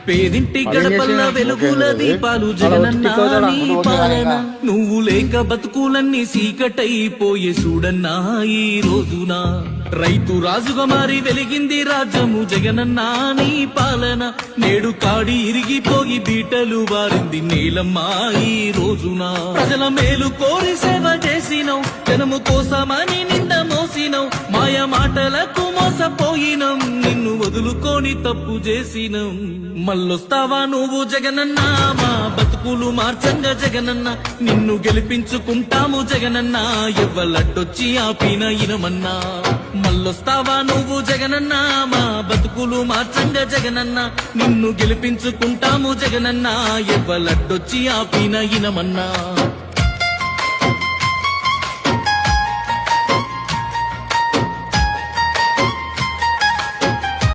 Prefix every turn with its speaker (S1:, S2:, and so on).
S1: పేదింటి గడపల్ల వెలుగుల దీపాలు జగనన్న నీ పాలన నువ్వు లేక బతుకులన్నీ సీకటైపోయే చూడన్నా ఈ రోజున రైతు రాజుగా మారి వెలిగింది రాజ్యము జగనన్న నీ పాలన నేడు కాడి ఇరిగిపోయి బీటలు వారింది నేలమ్మా ఈ రోజున ప్రజల మేలు కోరి సేవ చేసినవు జనము కోసమని నింద మోసినవు మాయ మాటలకు మోసపోయినం నిన్ను వదులుకొని తప్పు చేసినం మళ్ళొస్తావా నువ్వు జగనన్న మా బతుకులు మార్చంగా జగనన్న నిన్ను గెలిపించుకుంటాము జగనన్న ఎవ్వలడ్డొచ్చి ఆపిన ఇనమన్నా మళ్ళొస్తావా నువ్వు జగనన్న మా బతుకులు మార్చంగా జగనన్న నిన్ను గెలిపించుకుంటాము జగనన్న ఎవ్వలడ్డొచ్చి ఆపిన ఇనమన్నా